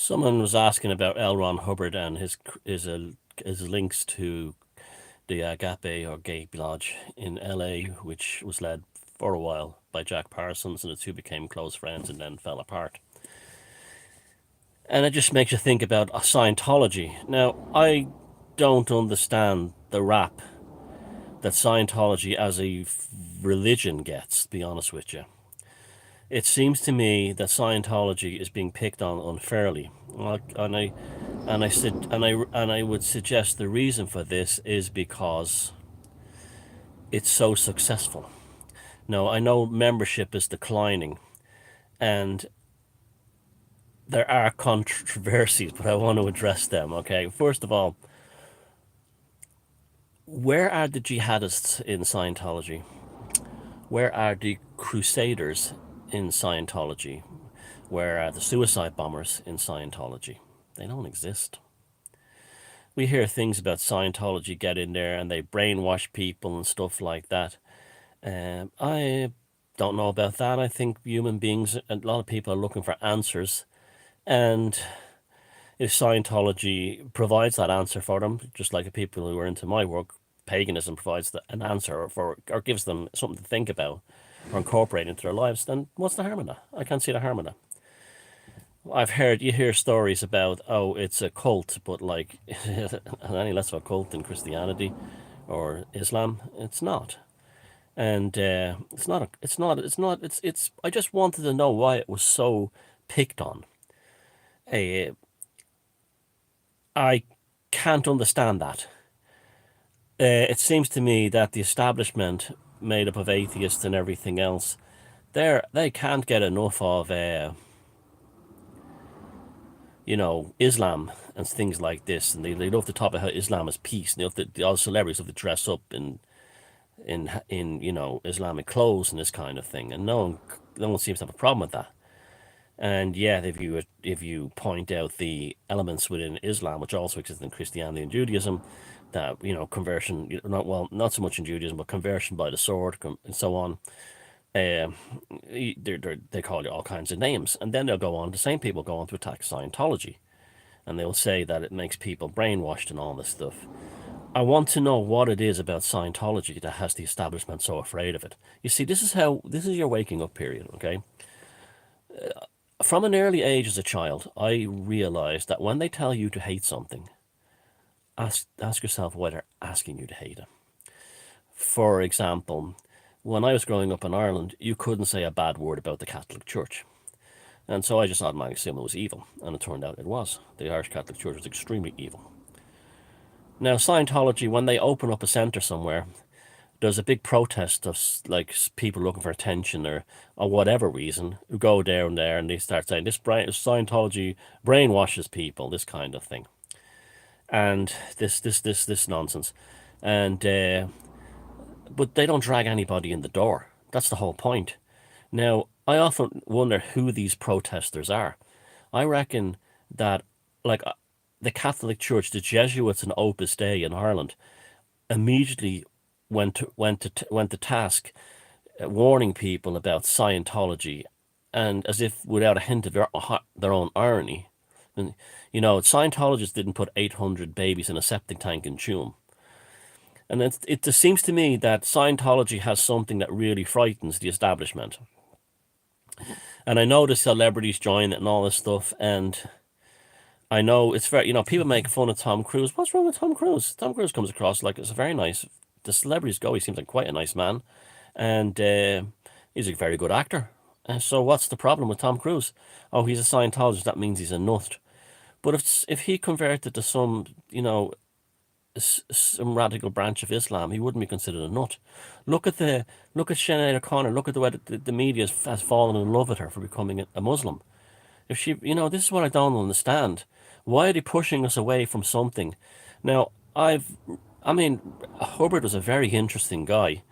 Someone was asking about L. Ron Hubbard and his links to the Agape or Gay Lodge in L.A., which was led for a while by Jack Parsons, and the two became close friends and then fell apart. And it just makes you think about Scientology. Now, I don't understand the rap that Scientology as a religion gets, to be honest with you. It seems to me that Scientology is being picked on unfairly. And I would suggest the reason for this is because it's so successful. Now, I know membership is declining, and there are controversies, but I want to address them. Okay, first of all, where are the jihadists in Scientology? Where are the crusaders in Scientology? Where are the suicide bombers in Scientology? They don't exist. We hear things about Scientology get in there and they brainwash people and stuff like that. I don't know about that. I think human beings, a lot of people are looking for answers. And if Scientology provides that answer for them, just like the people who are into my work, paganism provides an answer for, or gives them something to think about or incorporate into their lives, then what's the harm in that? I can't see the harm in that. You hear stories about, oh, it's a cult, but like, any less of a cult than Christianity or Islam. It's not. And I just wanted to know why it was so picked on. Uh, I can't understand that. It seems to me that the establishment, made up of atheists and everything else, they can't get enough of Islam and things like this, and they love to talk about how Islam is peace, and all celebrities have to dress up in Islamic clothes and this kind of thing, and no one seems to have a problem with that. And yet, if you point out the elements within Islam, which also exist in Christianity and Judaism, that conversion, not so much in Judaism, but conversion by the sword and so on, uh, they call you all kinds of names, and then the same people go on to attack Scientology, and they'll say that it makes people brainwashed and all this stuff. I want to know what it is about Scientology that has the establishment so afraid of it. You see, this is your waking up period, okay? From an early age as a child, I realized that when they tell you to hate something, ask yourself why they're asking you to hate it. For example, when I was growing up in Ireland, you couldn't say a bad word about the Catholic Church. And so I just automatically assumed it was evil. And it turned out it was. The Irish Catholic Church was extremely evil. Now, Scientology, when they open up a centre somewhere, there's a big protest of like people looking for attention or whatever reason who go down there and they start saying Scientology brainwashes people, this kind of thing, and this nonsense, and but they don't drag anybody in the door. That's the whole point. Now, I often wonder who these protesters are. I reckon that, like, the Catholic Church, the Jesuits and Opus Dei in Ireland, immediately went to task, warning people about Scientology, and as if without a hint of their own irony. And, Scientologists didn't put 800 babies in a septic tank in Tuam. And it just seems to me that Scientology has something that really frightens the establishment. And I know the celebrities join it and all this stuff, and I know it's very, people make fun of Tom Cruise. What's wrong with Tom Cruise? Tom Cruise comes across like it's a very nice, the celebrities go, he seems like quite a nice man, and he's a very good actor. And so what's the problem with Tom Cruise? Oh, he's a Scientologist, that means he's a nut. But if he converted to some radical branch of Islam, he wouldn't be considered a nut. Look at Sinead O'Connor. Look at the way the media has fallen in love with her for becoming a Muslim. If she, this is what I don't understand. Why are they pushing us away from something? Now, I mean, Hubbard was a very interesting guy.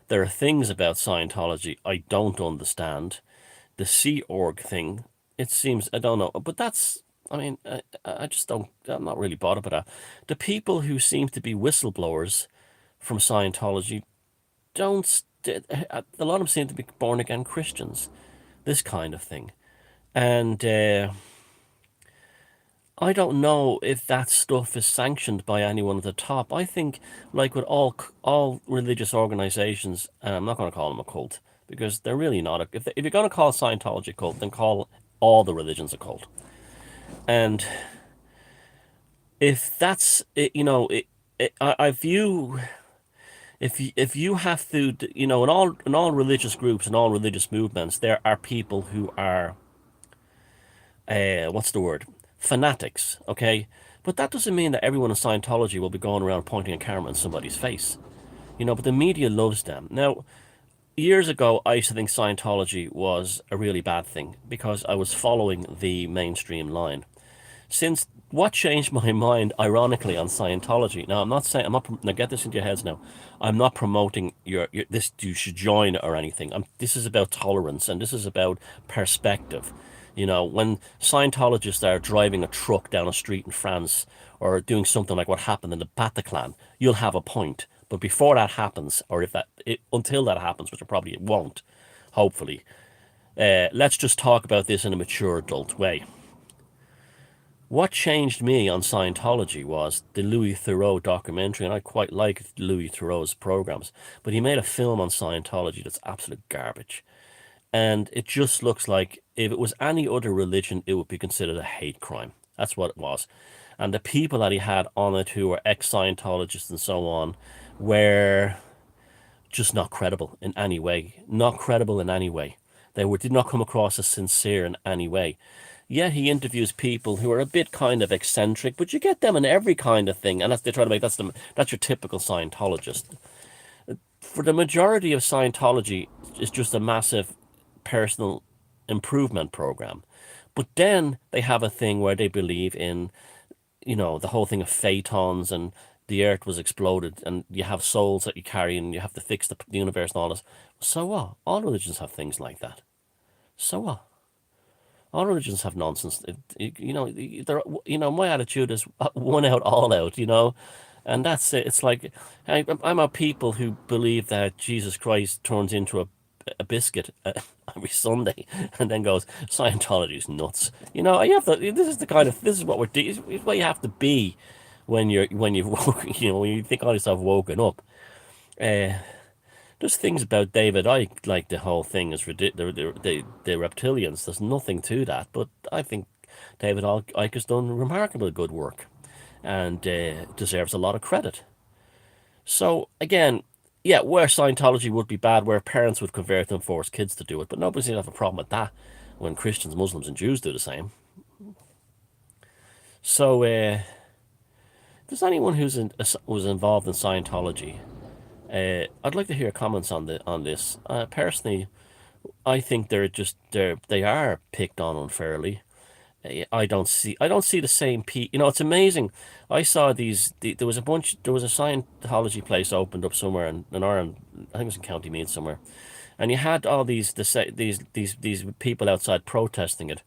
There are things about Scientology I don't understand. The Sea Org thing, it seems, I don't know, but I just don't, I'm not really bothered by that. The people who seem to be whistleblowers from Scientology don't, a lot of them seem to be born again Christians, this kind of thing. And I don't know if that stuff is sanctioned by anyone at the top. I think, like with all religious organizations, and I'm not going to call them a cult because they're really not. If you're going to call Scientology a cult, then call all the religions a cult. And if that's it, I view if you have to, in all religious groups and all religious movements, there are people who are what's the word? Fanatics, okay? But that doesn't mean that everyone in Scientology will be going around pointing a camera in somebody's face. But the media loves them. Now, years ago, I used to think Scientology was a really bad thing because I was following the mainstream line. Since what changed my mind, ironically, on Scientology. Now, I'm not saying I'm not. Now, get this into your heads. Now, I'm not promoting your this. You should join or anything. This is about tolerance and this is about perspective. When Scientologists are driving a truck down a street in France or doing something like what happened in the Bataclan, you'll have a point. But before that happens, or until that happens, which it probably won't, hopefully, let's just talk about this in a mature adult way. What changed me on Scientology was the Louis Theroux documentary, and I quite like Louis Theroux's programs, but he made a film on Scientology that's absolute garbage. And it just looks like if it was any other religion, it would be considered a hate crime. That's what it was. And the people that he had on it who were ex-Scientologists and so on were just not credible in any way. Not credible in any way. Did not come across as sincere in any way. Yeah, he interviews people who are a bit kind of eccentric, but you get them in every kind of thing, and they try to make that's your typical Scientologist. For the majority of Scientology, it's just a massive personal improvement program. But then they have a thing where they believe in, the whole thing of phaetons and the earth was exploded and you have souls that you carry and you have to fix the universe and all this. So what? All religions have things like that. So what? All religions have nonsense. My attitude is one out, all out, and that's it. It's like I'm a people who believe that Jesus Christ turns into a biscuit every Sunday and then goes, Scientology's nuts. You have to, this is what this is what you have to be when you when you think all yourself woken up. Uh, there's things about David Icke, like the whole thing is ridiculous. The reptilians, there's nothing to that, but I think David Icke has done remarkably good work and deserves a lot of credit. So again, yeah, where Scientology would be bad, where parents would convert and force kids to do it, but nobody's going to have a problem with that when Christians, Muslims, and Jews do the same. So, if there's anyone who's involved in Scientology, I'd like to hear comments on this. Personally, I think they are picked on unfairly. I don't see the same it's amazing. I saw there was a Scientology place opened up somewhere in Ireland. I think it was in County Meath somewhere, and you had all these people outside protesting it.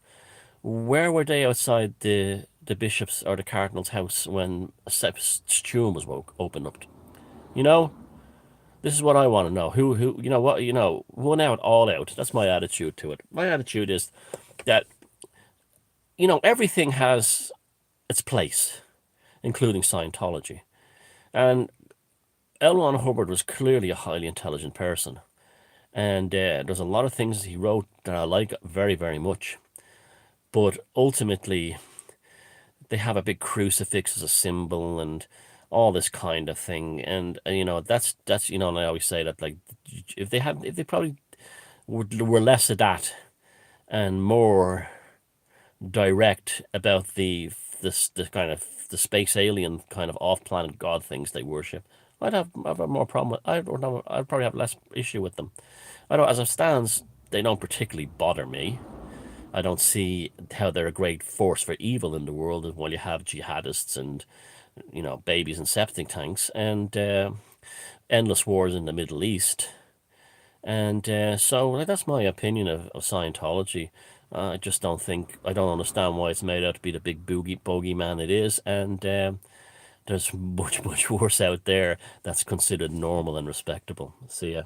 Where were they outside the bishop's or the cardinal's house when a tomb was opened up? You know, this is what I want to know. Who, one out, all out. That's my attitude to it. My attitude is that everything has its place, including Scientology. And L. Ron Hubbard was clearly a highly intelligent person. And there's a lot of things he wrote that I like very, very much. But ultimately, they have a big crucifix as a symbol and all this kind of thing. And, that's, and I always say that, like, if they probably were less of that and more direct about the kind of the space alien kind of off-planet god things they worship, I'd have more problem. I'd probably have less issue with them. I don't, as it stands, they don't particularly bother me. I don't see how they're a great force for evil in the world while you have jihadists and babies in septic tanks and endless wars in the Middle East. And so like, that's my opinion of Scientology. I just I don't understand why it's made out to be the big bogeyman it is. And there's much, much worse out there that's considered normal and respectable. See ya.